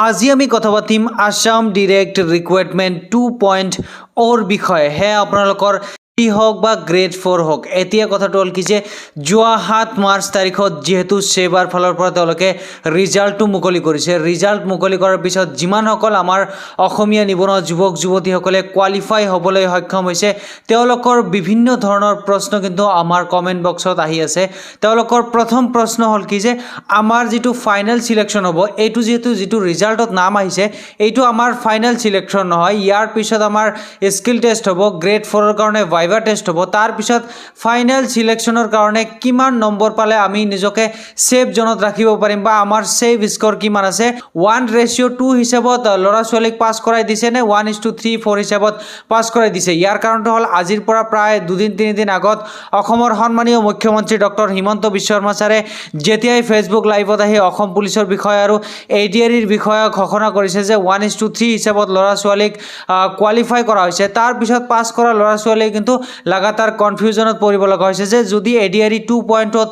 আজি আমি কথা পাতিম আসাম ডিৰেক্ট ৰিক্ৰুইটমেণ্ট 2.0 বিষয়ে। হে আপোনালোকৰ হওক বা গ্ৰেড 4 হওক, এতিয়া কথাটো হ'ল কি যে যোৱা 7 মাৰ্চ তাৰিখত যেহেতু সেবাৰ ফালৰ পৰা তেওঁলোকে ৰিজাল্টটো মুকলি কৰিছে। ৰিজাল্ট মুকলি কৰাৰ পিছত যিমানসকল আমাৰ অসমীয়া নিবনুৱা যুৱক যুৱতীসকলে কোৱালিফাই হ'বলৈ সক্ষম হৈছে, তেওঁলোকৰ বিভিন্ন ধৰণৰ প্ৰশ্ন কিন্তু আমাৰ কমেণ্ট বক্সত আহি আছে। তেওঁলোকৰ প্ৰথম প্ৰশ্ন হ'ল কি যে আমাৰ যিটো ফাইনেল সিলেকশ্যন হ'ব, এইটো যিটো ৰিজাল্টত নাম আহিছে, এইটো আমাৰ ফাইনেল সিলেকশ্যন নহয়। ইয়াৰ পিছত আমাৰ স্কিল টেষ্ট হ'ব, গ্ৰেড 4ৰ কাৰণে ভাইভা টেষ্ট হ'ব। তাৰ পিছত ফাইনেল সিলেকশ্যনৰ কাৰণে কিমান নম্বৰ পালে আমি নিজকে সেফ জোনত ৰাখিব পাৰিম বা আমাৰ সেফ স্কোৰ কিমান আছে, 1:2 হিচাপত ল'ৰা ছোৱালীক পাছ কৰাই দিছে নে 1:3-4 হিচাপত পাছ কৰাই দিছে। ইয়াৰ কাৰণটো হ'ল আজিৰ পৰা প্ৰায় 2-3 দিন আগত অসমৰ সন্মানীয় মুখ্যমন্ত্ৰী ডক্টৰ হিমন্ত বিশ্ব শৰ্মা ছাৰে যেতিয়াই ফেচবুক লাইভত আহি অসম পুলিচৰ বিষয়ে আৰু ADREৰ বিষয়ে ঘোষণা কৰিছে যে 1:3 হিচাপত ল'ৰা ছোৱালীক কোৱালিফাই কৰা হৈছে। তাৰ পিছত পাছ কৰা ল'ৰা ছোৱালীয়ে কিন্তু লাগাতাৰ কনফিউজনত পৰিব লগা হৈছে যে যদি ADRE 2.0ত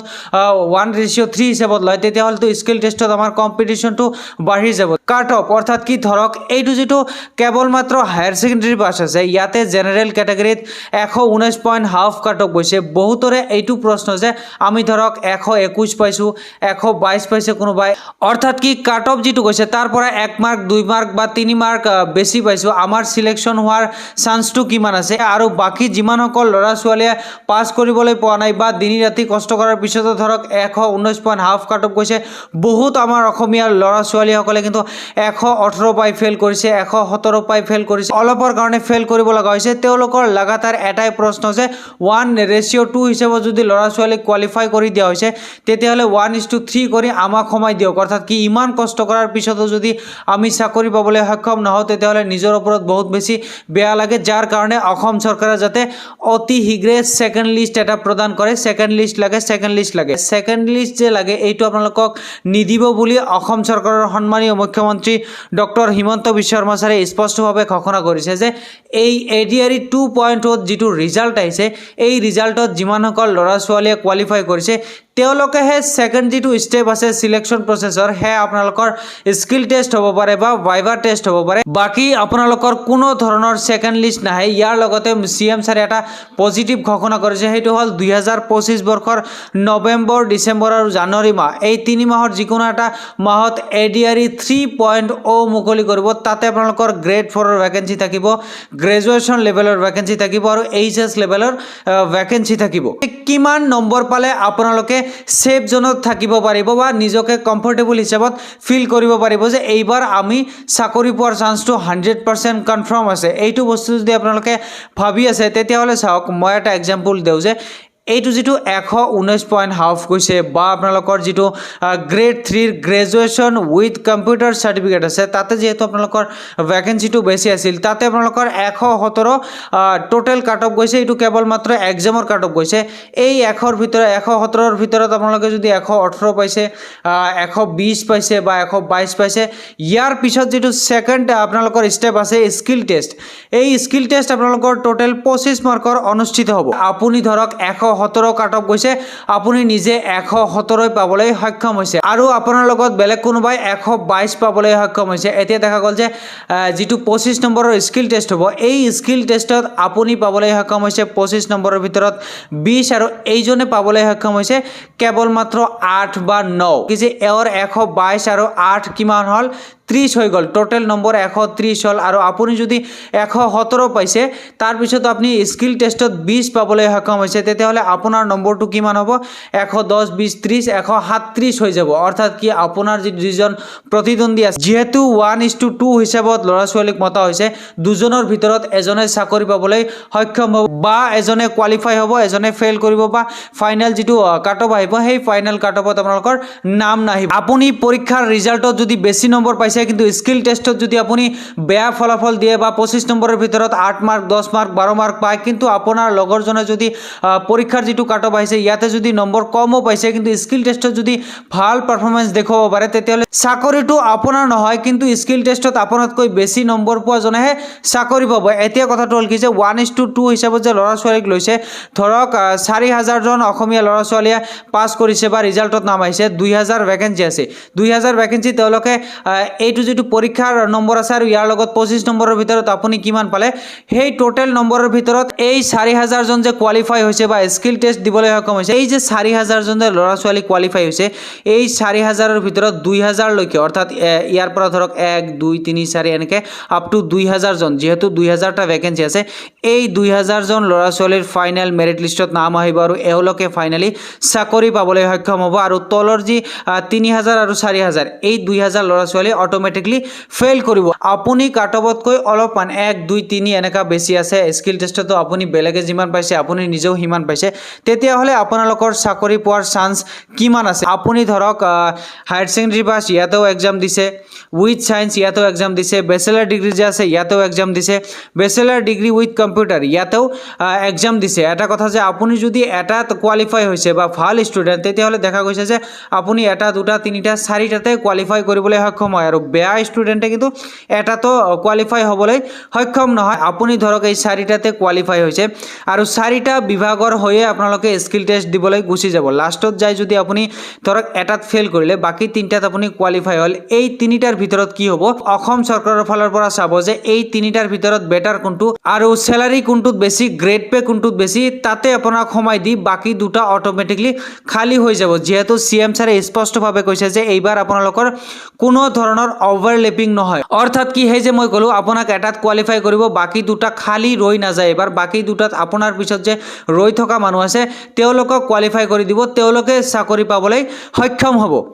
1:3 হিচাপত লয়, তেতিয়াহ'লেতো স্কিল টেষ্টত আমাৰ কম্পিটিশ্যনটো বাঢ়ি যাব। কাট অফ অৰ্থাৎ কি, ধৰক এইটো যিটো কেৱল মাত্ৰ হায়াৰ ছেকেণ্ডেৰী পাছ আছে, ইয়াতে জেনেৰেল কেটেগৰীত 119 পইণ্ট হাফ কাট অফ গৈছে। বহুতৰে এইটো প্ৰশ্ন যে আমি ধৰক 121 পাইছোঁ, 122 পাইছে কোনোবাই, অৰ্থাৎ কি কাট অফ যিটো গৈছে তাৰ পৰা 1 মাৰ্ক 2 মাৰ্ক বা 3 মাৰ্ক বেছি পাইছোঁ, আমাৰ সিলেকশ্যন হোৱাৰ চান্সটো কিমান আছে। আৰু বাকী যিমানসকল ল'ৰা ছোৱালীয়ে পাছ কৰিবলৈ পোৱা নাই বা দিনী ৰাতি কষ্ট কৰাৰ পিছতো ধৰক 119 পইণ্ট হাফ কাট অফ গৈছে, বহুত আমাৰ অসমীয়া ল'ৰা ছোৱালীসকলে কিন্তু 118 পাই ফেইল কৰিছে, 117 পাই ফেইল কৰিছে, অলপৰ কাৰণে ফেইল কৰিব লগা হৈছে। তেওঁলোকৰ লাগাতাৰ এটাই প্ৰশ্ন যে 1:2 হিচাপত যদি ল'ৰা ছোৱালীক কোৱালিফাই কৰি দিয়া হৈছে, তেতিয়াহ'লে 1:3 কৰি আমাক সোমাই দিয়ক। অৰ্থাৎ কি ইমান কষ্ট কৰাৰ পিছতো যদি আমি চাকৰি পাবলৈ সক্ষম নহওঁ, তেতিয়াহ'লে নিজৰ ওপৰত বহুত বেছি বেয়া লাগে। যাৰ কাৰণে অসম চৰকাৰে যাতে অতি শীঘ্ৰে ছেকেণ্ড লিষ্ট এটা প্ৰদান কৰে। ছেকেণ্ড লিষ্ট লাগে। ছেকেণ্ড লিষ্ট যে লাগে এইটো আপোনালোকক নিদিব বুলি অসম চৰকাৰৰ সন্মানীয় মুখ্যমন্ত্ৰী ডক্টৰ হিমন্ত বিশ্ব শৰ্মা ছাৰে স্পষ্টভাৱে ঘোষণা কৰিছে যে এই ADRE 2.0ত যিটো ৰিজাল্ট আহিছে, এই ৰিজাল্টত যিমানসকল ল'ৰা ছোৱালীয়ে কোৱালিফাই কৰিছে, তেওঁলোকেহে ছেকেণ্ড যিটো ষ্টেপ আছে চিলেকশ্যন প্ৰচেছৰ, সেয়া আপোনালোকৰ স্কিল টেষ্ট হ'ব পাৰে বা ভাইভা টেষ্ট হ'ব পাৰে। বাকী আপোনালোকৰ কোনো ধৰণৰ ছেকেণ্ড লিষ্ট নাহে। ইয়াৰ লগতে CM ছাৰে এটা পজিটিভ ঘোষণা কৰিছে, সেইটো হ'ল 2025 বৰ্ষৰ নৱেম্বৰ, ডিচেম্বৰ আৰু জানুৱাৰী মাহ, এই 3 মাহৰ যিকোনো এটা মাহত ADRE 3.0 মুকলি কৰিব। তাতে আপোনালোকৰ গ্ৰেড 4ৰ ভেকেঞ্চি থাকিব, গ্ৰেজুৱেশ্যন লেভেলৰ ভেকেঞ্চি থাকিব আৰু HS লেভেলৰ ভেকেঞ্চি থাকিব। কিমান নম্বৰ পালে আপোনালোকে সেফ জোনত থাকিব পাৰিব বা নিজকে কমফৰ্টেবল হিচাপত ফিল কৰিব পাৰিব যে এইবাৰ আমি চাকৰি পোৱাৰ চান্সটো 100% কনফাৰ্ম আছে। এইটো বস্তু যদি আপোনালোকে ভাবি আছে, তেতিয়াহ'লে চাওক, মই এটা এক্সাম্পল দিওঁ যে এইটো যিটো 119 পইণ্ট হাফ গৈছে বা আপোনালোকৰ যিটো গ্ৰেড 3ৰ গ্ৰেজুৱেশ্যন উইথ কম্পিউটাৰ চাৰ্টিফিকেট আছে, তাতে যিহেতু আপোনালোকৰ ভেকেঞ্চিটো বেছি আছিল, তাতে আপোনালোকৰ 117 টোটেল কাট অফ গৈছে। এইটো কেৱল মাত্ৰ এক্সামৰ কাট অফ গৈছে। এই 117ৰ ভিতৰত আপোনালোকে যদি 118 পাইছে, 120 পাইছে বা 122 পাইছে, ইয়াৰ পিছত যিটো ছেকেণ্ড আপোনালোকৰ ষ্টেপ আছে স্কিল টেষ্ট, এই স্কিল টেষ্ট আপোনালোকৰ টোটেল 25 মাৰ্কৰ অনুষ্ঠিত হ'ব। আপুনি ধৰক 117 কাট অফ গৈছে, আপুনি নিজে 117 পাবলৈ সক্ষম হৈছে আৰু আপোনাৰ লগত বেলেগ কোনোবাই 122 পাবলৈ সক্ষম হৈছে। এতিয়া দেখা গ'ল যে যিটো 25 নম্বৰৰ স্কিল টেষ্ট হ'ব, এই স্কিল টেষ্টত আপুনি পাবলৈ সক্ষম হৈছে 25 নম্বৰৰ ভিতৰত 20 আৰু এইজনে পাবলৈ সক্ষম হৈছে কেৱল মাত্ৰ 8 বা 9। কি যে এওঁৰ 122 আৰু 8 কিমান হ'ল, 30 হৈ গ'ল। টোটেল নম্বৰ 130 হ'ল আৰু আপুনি যদি 117 পাইছে, তাৰপিছত আপুনি স্কিল টেষ্টত 20 পাবলৈ সক্ষম হৈছে, তেতিয়াহ'লে আপোনাৰ নম্বৰটো কিমান হ'ব, 110, 20, 30, 137 হৈ যাব। অৰ্থাৎ কি আপোনাৰ যিজন প্ৰতিদ্বন্দ্বী আছে, যিহেতু 1:2 হিচাপত ল'ৰা ছোৱালীক মতা হৈছে, দুজনৰ ভিতৰত এজনে চাকৰি পাবলৈ সক্ষম হ'ব বা এজনে কোৱালিফাই হ'ব, এজনে ফেইল কৰিব বা ফাইনেল যিটো কাট অফ আহিব, সেই ফাইনেল কাট অফত আপোনালোকৰ নাম নাহিব। আপুনি পৰীক্ষাৰ ৰিজাল্টত যদি বেছি নম্বৰ পাইছে, কিন্তু স্কিল টেষ্টত যদি আপুনি বেয়া ফলাফল দিয়ে বা 25 নম্বৰৰ ভিতৰত 8 মাৰ্ক, 10 মাৰ্ক, 12 মাৰ্ক পায়, কিন্তু আপোনাৰ লগৰজনে যদি পৰীক্ষাত পৰীক্ষাৰ যিটো কাট অফ আহিছে ইয়াতে যদি নম্বৰ কমো পাইছে কিন্তু স্কিল টেষ্টত যদি ভাল পাৰফৰ্মেন্স দেখাব পাৰে তেতিয়াহ'লে চাকৰিটো আপোনাৰ নহয় কিন্তু স্কিল টেষ্টত আপোনাতকৈ বেছি নম্বৰ পোৱা জনেহে চাকৰি পাব এতিয়া কথাটো হ'ল কি যে 1:2 হিচাপত যে ল'ৰা ছোৱালীক লৈছে ধৰক 4000 জন অসমীয়া ল'ৰা ছোৱালীয়ে পাছ কৰিছে বা ৰিজাল্টত নাম আহিছে 2000 ভ্যাকেন্সি আছে 2000 ভ্যাকেন্সি তেওঁলোকে এইটো যেটো পৰীক্ষাৰ নম্বৰ আছে আৰু ইয়াৰ লগত 25 নম্বৰৰ ভিতৰত আপুনি কিমান পালে সেই টোটাল নম্বৰৰ ভিতৰত এই 4000 জন যে কোৱালিফাই হৈছে বা স্কিল টেষ্ট দিবলৈ সক্ষম হৈছে এই যে 4000 জন যে ল'ৰা ছোৱালী কোৱালিফাই হৈছে এই 4000 ৰ ভিতৰত 2000 লৈকে অৰ্থাৎ ইয়াৰ পৰা ধৰক 1 2 3 4 এনেকে আপ টু 2000 জন যেহেতু 2000 টা ভ্যাকেন্সি আছে এই 2000 জন ল'ৰা ছোৱালীৰ ফাইনাল মেৰিট লিষ্টত নাম আহিব আৰু এওঁলোকে ফাইনালি চাকৰি পাবলৈ সক্ষম হ'ব আৰু তলৰ যি 3000 আৰু 4000 এই 2000 ল'ৰা ছোৱালী অটোমেটিকলি ফেইল কৰিব আপুনি কাটঅফতকৈ অলপমান 1 2 3 এনেকা বেছি আছে স্কিল টেষ্টতো আপুনি বেলেগে যিমান পাইছে আপুনি নিজেও হিমান পাইছে তেতিয়া হলে আপোনালোকৰ চাকৰি পোৱাৰ চান্স কিমান আছে আপুনি ধৰক হায়াৰ সেকেন্ডাৰী পাস ইয়াতেও এক্সাম দিছে উইথ সায়েন্স ইয়াতেও এক্সাম দিছে ব্যাচেলাৰ ডিগ্ৰী যে আছে ইয়াতেও এক্সাম দিছে ব্যাচেলাৰ ডিগ্ৰী উইথ কম্পিউটাৰ ইয়াতেও এক্সাম দিছে এটা কথা যে আপুনি যদি এটাত কোৱালিফাই হৈছে বা ভাল ষ্টুডেন্ট তেতিয়া হলে দেখা গৈছে যে আপুনি এটা দুটা তিনিটা চাৰিটাতে কোৱালিফাই কৰিবলৈ সক্ষম হয় আৰু বেয়া ষ্টুডেন্টে কিন্তু এটাতো কোৱালিফাই হ'বলৈ সক্ষম নহয় আপুনি ধৰক এই চাৰিটাতে কোৱালিফাই হৈছে আৰু চাৰিটা বিভাগৰ হৈয়ে আপোনালোকে স্কিল টেষ্ট দিবলৈ গুচি যাব লাষ্টত যাই যদি আপুনি ধৰক এটাত ফেল কৰিলে বাকি তিনটাত আপুনি কোৱালিফাই হল এই তিনিটাৰ ভিতৰত কি হ'ব অসম চৰকাৰৰ ফালৰ পৰা চাব যে এই তিনিটাৰ ভিতৰত বেটাৰ কোনটো আৰু স্যালাৰি কোনটোত বেছি গ্ৰেড পে কোনটোত বেছি তাতে আপোনাক সময় দি বাকি দুটা অটোমেটিকলি খালি হৈ যাব যেহেতু সিএম ছাৰে স্পষ্টভাৱে কৈছে যে এইবাৰ আপোনালোকৰ কোনো ধৰণৰ ওভাৰলেপিং নহয় অৰ্থাৎ কি হে যে মই কলো আপোনাক এটাত কোৱালিফাই কৰিব বাকি দুটা খালি ৰৈ নাযায় এবাৰ বাকি দুটাত আপোনাৰ পিছত যে ৰৈ থকা মানুহ আছে তেওঁলোকক কোৱালিফাই কৰি দিব তেওঁলোকে চাকৰি পাবলৈ সক্ষম হ'ব